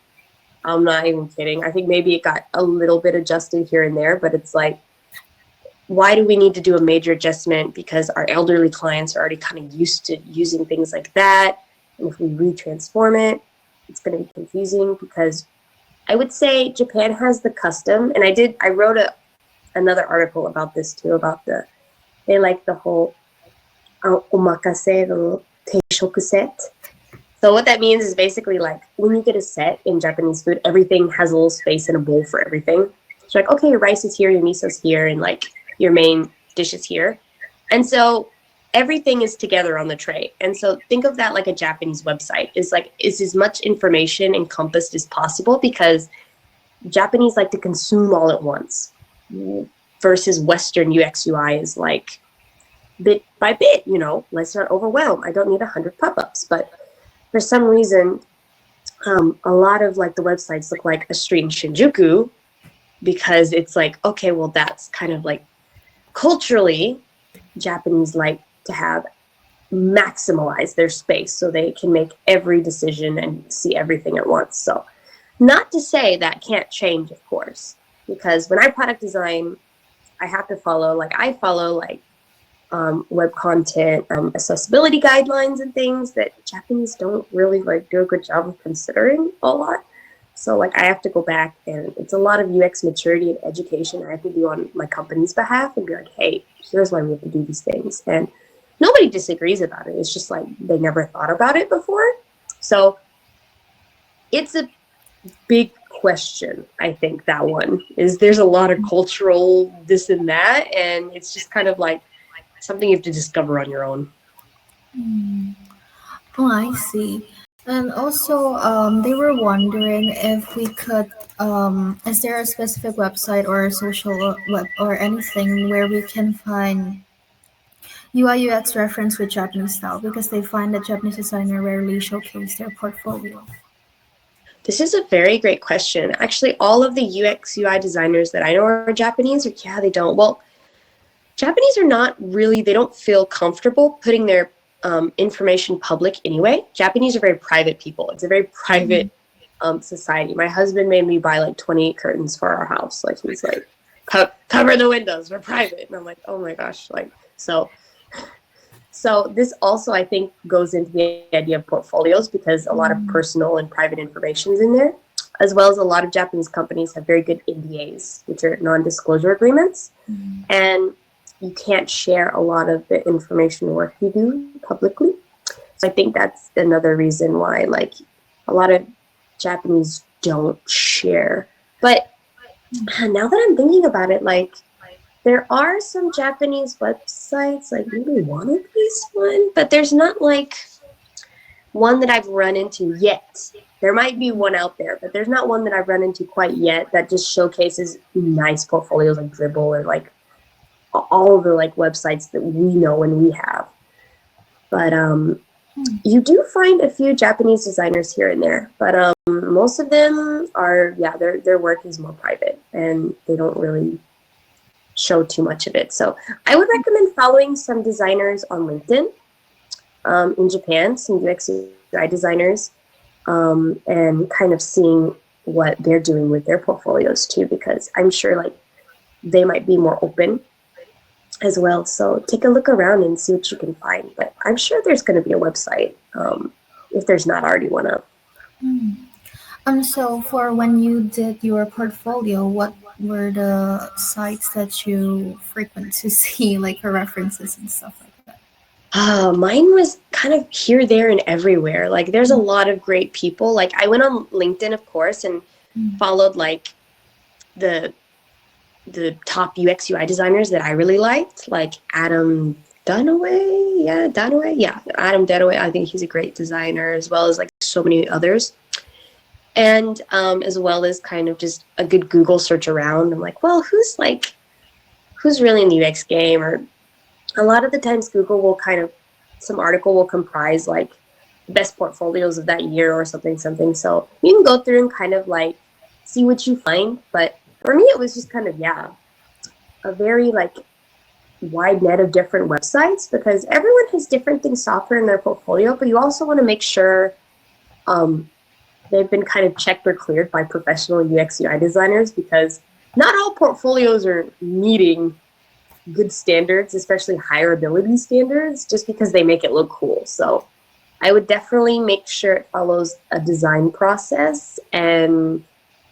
I'm not even kidding. I think maybe it got a little bit adjusted here and there, but it's like, why do we need to do a major adjustment? Because our elderly clients are already kind of used to using things like that. And if we retransform it, it's going to be confusing, because I would say Japan has the custom, and I wrote another article about this too, about they like the whole omakase, the teishoku set. So what that means is basically like when you get a set in Japanese food, everything has a little space in a bowl for everything. It's like, okay, your rice is here, your miso's here, and like your main dish is here. And so everything is together on the tray. And so think of that like a Japanese website. Is as much information encompassed as possible, because Japanese like to consume all at once, versus Western UX UI is like bit by bit, let's not overwhelm. I don't need 100 pop-ups. But for some reason, a lot of like the websites look like a street in Shinjuku, because it's like, okay, well, that's kind of like culturally Japanese like to have maximize their space so they can make every decision and see everything at once. So not to say that can't change, of course, because when I product design, I have to follow web content, accessibility guidelines and things that Japanese don't really like do a good job of considering a lot. So like I have to go back, and it's a lot of UX maturity and education I have to do on my company's behalf, and be like, hey, here's why we have to do these things. And nobody disagrees about it. It's just like they never thought about it before. So it's a big question. I think that one is, there's a lot of cultural this and that, and it's just kind of like something you have to discover on your own.
Oh, I see. And also, they were wondering if we could, is there a specific website or a social web or anything where we can find UI UX reference with Japanese style, because they find that Japanese designer rarely showcase their portfolio.
This is a very great question. Actually, all of the UX UI designers that I know are Japanese, or yeah, they don't. Well, Japanese are not really, they don't feel comfortable putting their information public anyway. Japanese are very private people. It's a very private society. My husband made me buy like 28 curtains for our house. Like, he's like, cover the windows, we're private. And I'm like, oh my gosh. Like, so this also, I think, goes into the idea of portfolios, because a lot of personal and private information is in there, as well as a lot of Japanese companies have very good NDAs, which are non-disclosure agreements. And you can't share a lot of the information work you do publicly. So I think that's another reason why like a lot of Japanese don't share. But now that I'm thinking about it, like there are some Japanese websites, like maybe one of these one, but there's not like one that I've run into yet. There might be one out there, but there's not one that I've run into quite yet that just showcases nice portfolios like Dribbble, or like all of the like websites that we know and we have. But you do find a few Japanese designers here and there, but most of them are, their work is more private and they don't really show too much of it. So I would recommend following some designers on LinkedIn in Japan, some UX UI designers, and kind of seeing what they're doing with their portfolios too, because I'm sure like they might be more open as well. So take a look around and see what you can find. But I'm sure there's going to be a website if there's not already one up.
So for when you did your portfolio, what were the sites that you frequent to see, like for references and stuff like that?
Mine was kind of here, there, and everywhere. Like, there's a lot of great people. Like, I went on LinkedIn, of course, and followed like the top UX UI designers that I really liked, like Adam Dunaway. Adam Dunaway. I think he's a great designer, as well as like so many others. And as well as kind of just a good Google search around. I'm like, well, who's really in the UX game? Or a lot of the times Google will some article will comprise like best portfolios of that year or something. So you can go through and kind of like see what you find. But for me, it was just kind of, a very like wide net of different websites, because everyone has different things software in their portfolio, but you also want to make sure they've been kind of checked or cleared by professional UX UI designers, because not all portfolios are meeting good standards, especially higher ability standards, just because they make it look cool. So I would definitely make sure it follows a design process and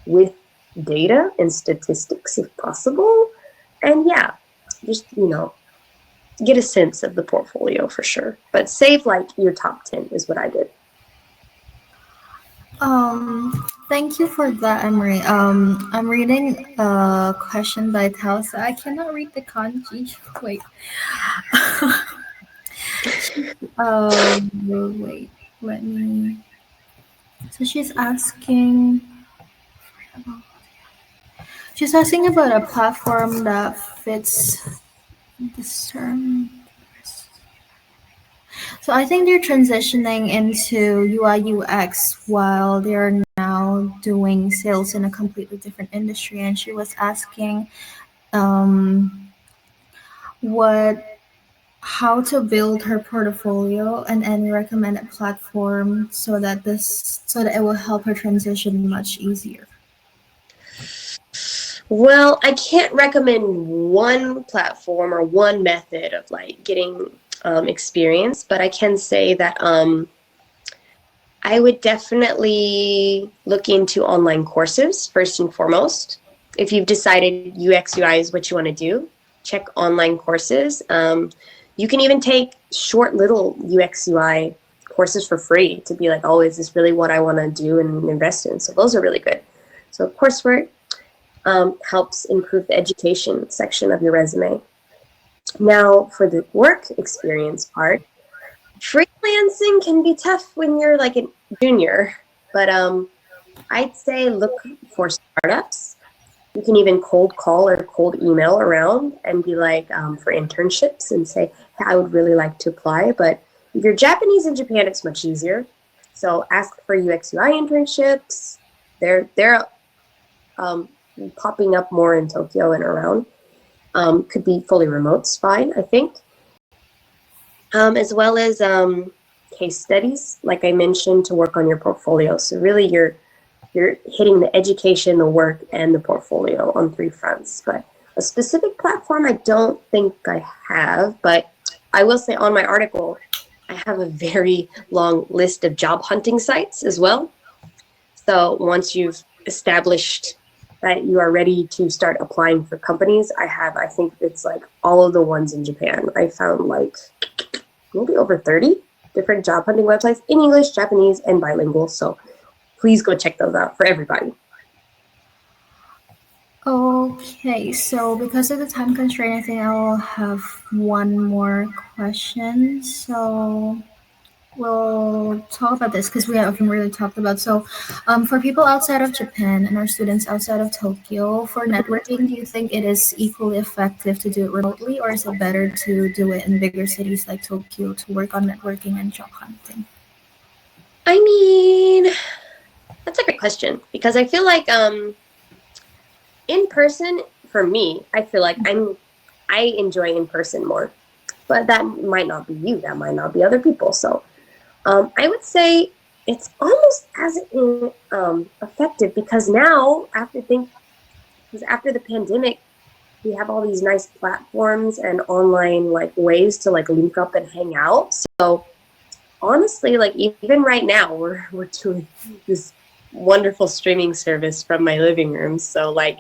with data and statistics if possible. And just, get a sense of the portfolio for sure. But save like your top 10 is what I did.
Thank you for that, Emory. I'm reading a question by Talsa. I cannot read the kanji. Wait. Wait. Let me. So she's asking. She's asking about a platform that fits this term. So I think they're transitioning into UI UX while they're now doing sales in a completely different industry. And she was asking how to build her portfolio and any recommended platform so that it will help her transition much easier.
Well, I can't recommend one platform or one method of like getting experience, but I can say that I would definitely look into online courses first and foremost. If you've decided UX UI is what you want to do, check online courses. You can even take short little UX UI courses for free to be like, oh, is this really what I want to do and invest in? So those are really good. So coursework helps improve the education section of your resume. Now, for the work experience part, freelancing can be tough when you're like a junior, but I'd say look for startups. You can even cold call or cold email around and be like for internships and say, hey, I would really like to apply. But if you're Japanese in Japan, it's much easier. So ask for UX UI internships. They're popping up more in Tokyo and around. Could be fully remote's fine, I think. As well as case studies, like I mentioned, to work on your portfolio. So really you're hitting the education, the work, and the portfolio on 3 fronts. But a specific platform I don't think I have, but I will say on my article, I have a very long list of job hunting sites as well. So once you've established that you are ready to start applying for companies, I think it's like all of the ones in Japan. I found like maybe over 30 different job hunting websites in English, Japanese, and bilingual. So please go check those out for everybody.
Okay, so because of the time constraint, I think I will have one more question. So we'll talk about this because we haven't really talked about. So for people outside of Japan and our students outside of Tokyo, for networking, do you think it is equally effective to do it remotely, or is it better to do it in bigger cities like Tokyo to work on networking and job hunting?
I mean, that's a great question, because I feel like in person, for me, I feel like I enjoy in person more, but that might not be you, that might not be other people. So I would say it's almost as effective, because now after the pandemic, we have all these nice platforms and online like ways to like link up and hang out. So honestly, like even right now, we're doing this wonderful streaming service from my living room. So like,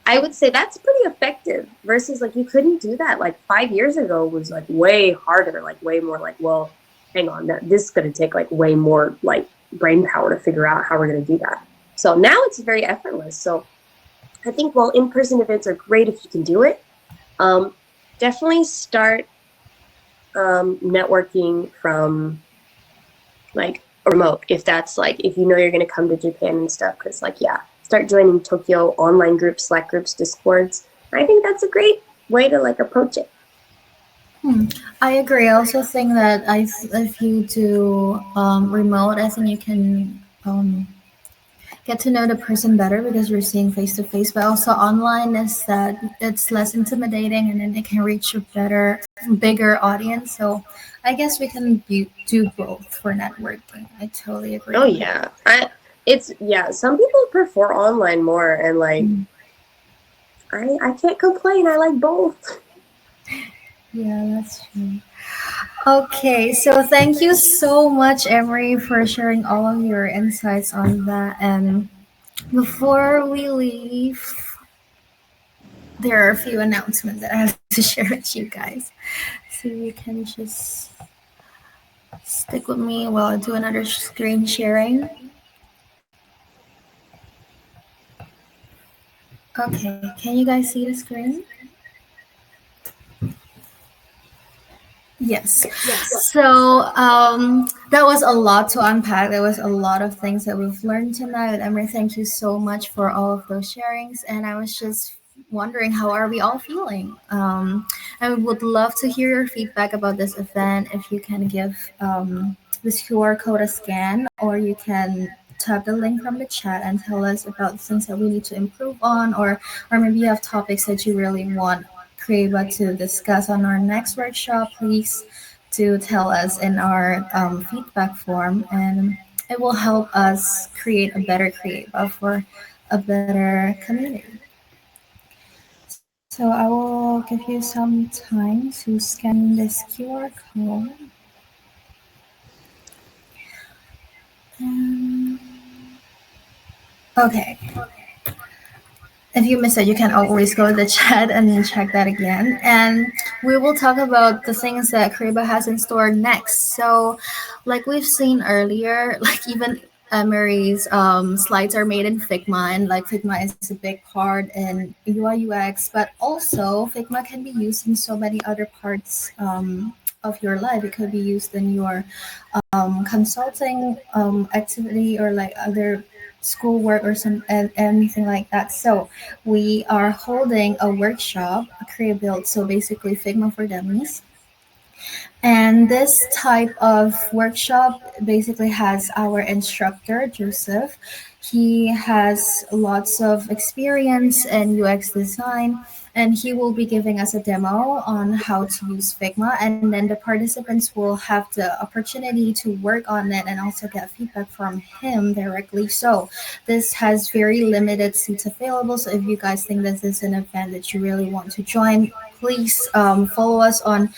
I would say that's pretty effective versus like, you couldn't do that. Like 5 years ago was like way harder, like way more like, well, hang on, this is going to take like way more like brain power to figure out how we're going to do that. So now it's very effortless. So I think while in-person events are great if you can do it, definitely start networking from like remote, if that's like, if you know you're going to come to Japan and stuff, because like, yeah, start joining Tokyo online groups, Slack groups, Discords. I think that's a great way to like approach it.
I agree. I also think that if you do remote, I think you can get to know the person better because you're seeing face to face. But also online is that it's less intimidating, and then it can reach a bigger audience. So I guess we can do both for networking. I totally agree.
Oh yeah, some people prefer online more, and like I can't complain. I like both.
Yeah, that's true. Okay, so thank you so much, Emory, for sharing all of your insights on that. And before we leave, there are a few announcements that I have to share with you guys. So you can just stick with me while I do another screen sharing. Okay, can you guys see the screen? Yes. So that was a lot to unpack. There was a lot of things that we've learned tonight. Emory, thank you so much for all of those sharings. And I was just wondering, how are we all feeling? I would love to hear your feedback about this event. If you can give this QR code a scan, or you can tap the link from the chat and tell us about things that we need to improve on, or maybe you have topics that you really want Creaba to discuss on our next workshop. Please do tell us in our feedback form, and it will help us create a better Creaba for a better community. So I will give you some time to scan this QR code. Okay. If you missed it, you can always go to the chat and then check that again. And we will talk about the things that Creaba has in store next. So, like we've seen earlier, like even Emory's slides are made in Figma, and like Figma is a big part in UI/UX, but also Figma can be used in so many other parts of your life. It could be used in your consulting activity, or like other schoolwork or anything like that. So we are holding a workshop, a Creative Build, so basically Figma for Dummies. And this type of workshop basically has our instructor, Joseph. He has lots of experience in UX design, and he will be giving us a demo on how to use Figma. And then the participants will have the opportunity to work on it and also get feedback from him directly. So this has very limited seats available. So if you guys think this is an event that you really want to join, please follow us on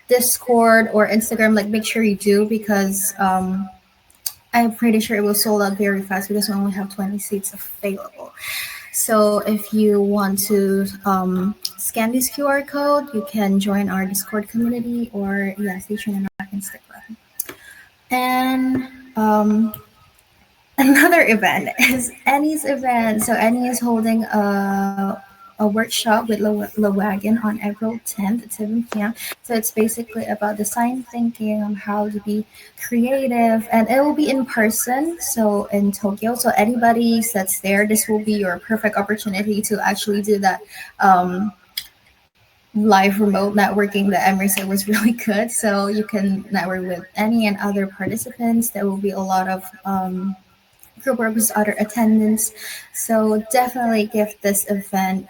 Discord or Instagram. Like, make sure you do, because I'm pretty sure it will sold out very fast because we only have 20 seats available. So if you want to scan this QR code, you can join our Discord community, or stay tuned in our Instagram. And another event is Annie's event. So Annie is holding a workshop with Wagon on April 10th at 7 p.m. So it's basically about design thinking, on how to be creative, and it will be in person, so in Tokyo. So anybody that's there, this will be your perfect opportunity to actually do that live remote networking that Emory said was really good. So you can network with any and other participants. There will be a lot of group work with other attendants. So definitely give this event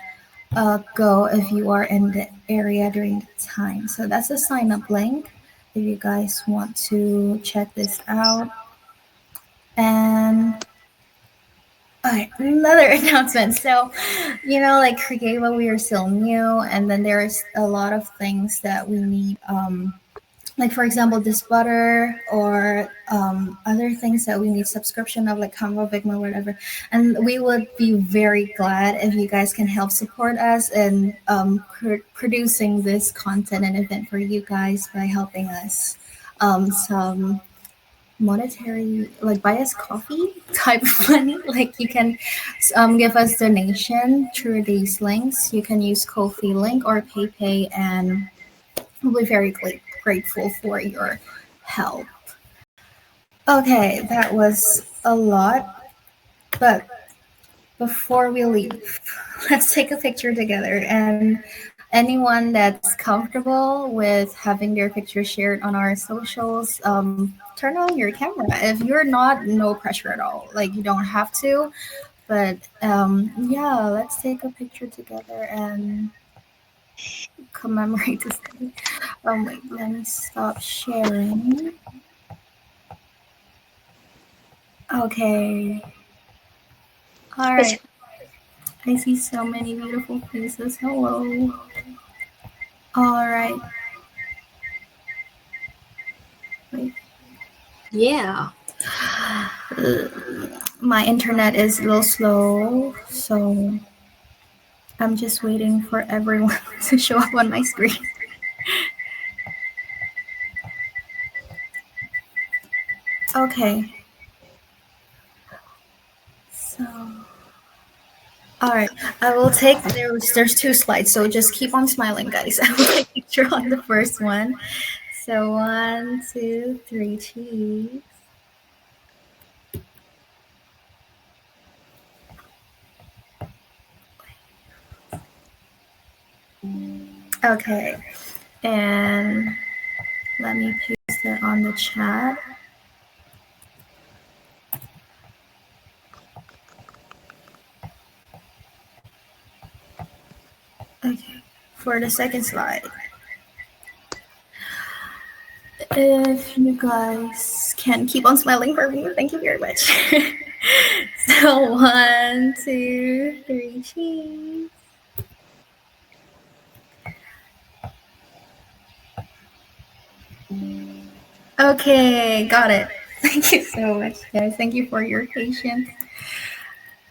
go if you are in the area during the time. So that's a sign up link if you guys want to check this out. And another announcement. So, like Creaba, we are still new, and then there's a lot of things that we need like for example this butter or other things that we need subscription of, like Canva, Figma, whatever. And we would be very glad if you guys can help support us in producing this content and event for you guys by helping us some monetary, like buy us coffee type of money. Like you can give us donation through these links. You can use Ko-fi link or PayPay, and we'll be very grateful for your help. Okay, that was a lot, but before we leave, let's take a picture together. And anyone that's comfortable with having their picture shared on our socials, turn on your camera. If you're not, no pressure at all. Like you don't have to, but yeah, let's take a picture together and commemorate this day. Wait, let me stop sharing. Okay. All right. I see so many beautiful faces. Hello. All right. Wait.
Yeah.
My internet is a little slow, so I'm just waiting for everyone to show up on my screen. Okay. So, all right. I will take, there's 2 slides, so just keep on smiling, guys. I will take a picture on the first one. So 1, 2, 3, cheese. Okay, and let me paste it on the chat. Okay, for the second slide. If you guys can keep on smiling for me, thank you very much. So 1, 2, 3, cheese. Okay, got it. Thank you so much, guys. Thank you for your patience.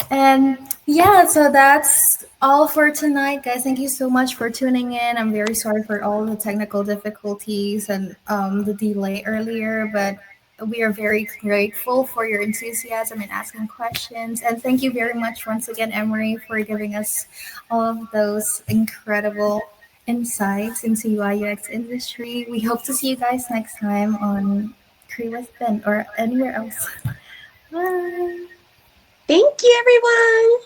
And yeah, so that's all for tonight, guys. Thank you so much for tuning in. I'm very sorry for all the technical difficulties and the delay earlier, but we are very grateful for your enthusiasm and asking questions. And thank you very much once again, Emory, for giving us all of those incredible insights into UI UX industry. We hope to see you guys next time on Creaba's event or anywhere else. Bye.
Thank you, everyone.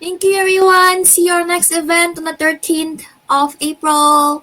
Thank you, everyone. See you our next event on the 13th of April.